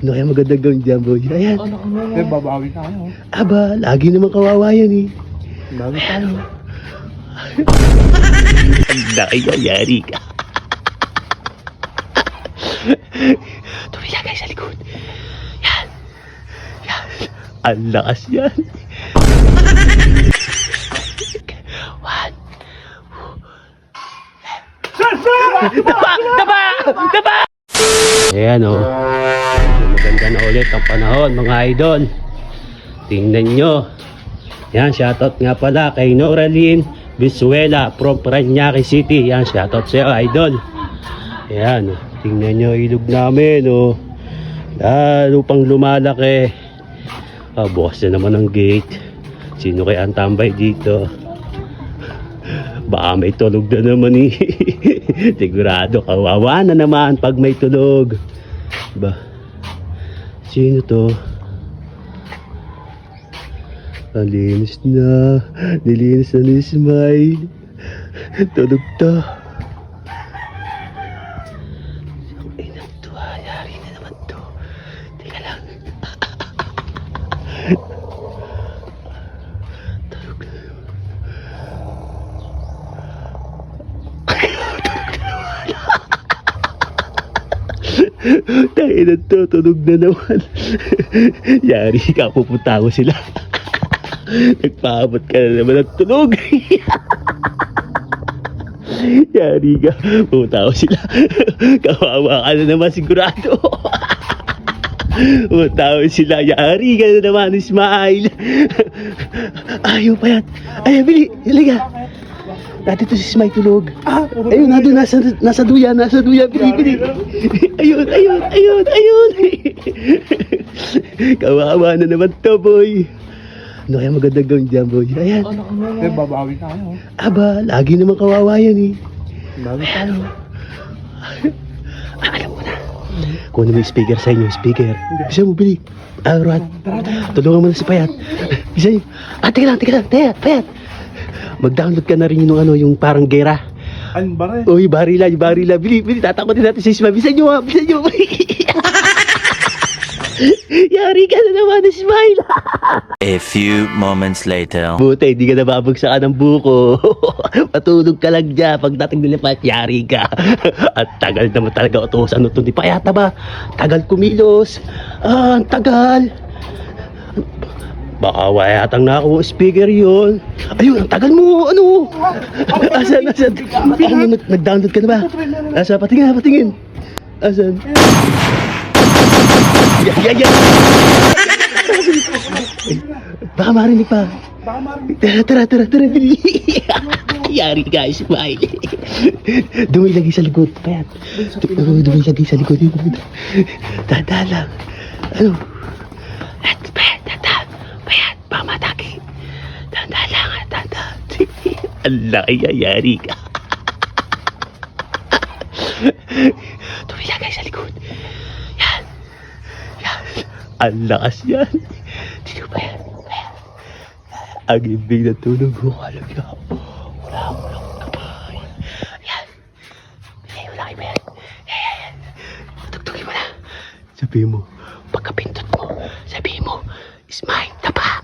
Ano kaya magandang gawin dyan, boy? Ayan. Babawi tayo. Aba, lagi naman kawawa yan eh. Babawi tayo. Ang nakayayari ka. Tumila guys sa likod. Yan. Yan. Ang lakas yan. One. Daba! Ayan o. Maganda na ulit ang panahon mga idol. Tingnan nyo. Yan, shoutout nga pala kay Noraline Visuela from Parañaque City. Yan, shoutout sa'yo idol. Ayan o. Tingnan nyo ilog namin o. Lalo pang lumalaki. Bukas na naman ang gate. Sino kaya ang tambay dito? Baka may tulog na naman eh. Sigurado kawawa na naman pag may tulog. Ba? Sino to? Ang linis na. Nilinis na ni Smile. Tulog to. Ay nang to. Yari na naman to. Teka lang. Tulog na. Tayo na to, tunog na naman. Yari ka, pupunta ko sila. Nagpaabot ka na naman ng tunog. Yari ka, pupunta ko sila. Kawawa ka na naman sigurado. Pupunta ko sila. Yari ka na naman, Smile. Ayaw pa yan. Ayaw, Bili, haliga. Dati to si Smile tulog. Ayun, nandun, nasa duya, Bili. Ayun. Kawawa na naman to, boy. Ano kaya magandang gawin dyan, boy? Ayan. Babawi tayo. Aba, lagi naman kawawa yan eh. Babawi tayo. Alam ko na. Kung ano may speaker sa inyo, speaker. Bisa mo, Bili. Rod. Tulungan mo na si Payat. Bisa nyo. Teka lang. Payat. Mag-download ka na rin yung parang gera. An bare. Uy, barila. Bili, tatakotin natin sa Isma. Bisa nyo. Yari ka na naman, Smile. A few moments later. Buti, hindi ka nababagsakan ng buko. Patulog ka lang dyan. Pagdating nila Payat, yari ka. At tagal naman talaga utusan ito ni Payata ba? Tagal kumilos. Ang tagal. Baka wayatang na ako speaker yun. Ayun, ang tagal mo. Ano? Asan? Nag-download ka na ba? Asa? Patingin. Asan? Yan. Baka marinig pa. Tara, Bili. Yari ka, Smile. Dumilagay sa likod, Payat. Dumilagay sa likod. Dada lang. Ano? Payat, baka mataki. Dada lang. Allah, yari ka. Dumilagay sa likod. Yan. Ang lakas yan. Dito ba yan? Ang ibig na tulog ko. Alam niya. Wala akong kapay. Yan. Wala kayo ba yan? Yan. Tugtugin mo na. Sabihin mo. Pagkapindot mo. Sabihin mo. Smile. Tapa.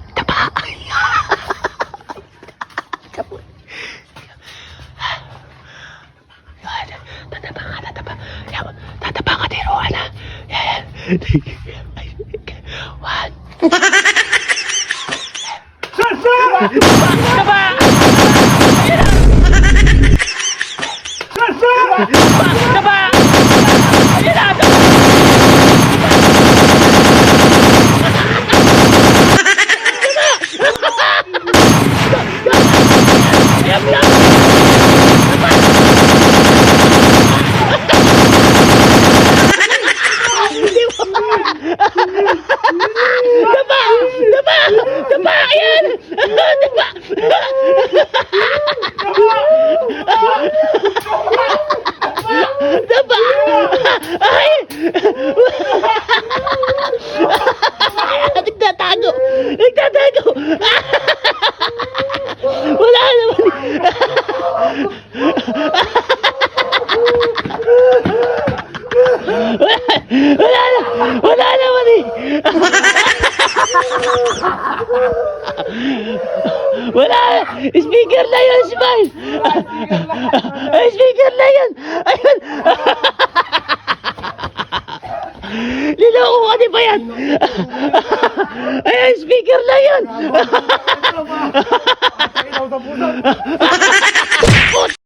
Tatapa ka din, Rowana. Yan. One. Daba! Ayan! Daba! Daba! Ay! Nagtatago! Wala naman! Wala naman! Wala! Speaker na yun, Smile! Ay, speaker na yun! Ayun! Niloko ka di ba yan? Ayun, speaker na yun! Ilaw na puso.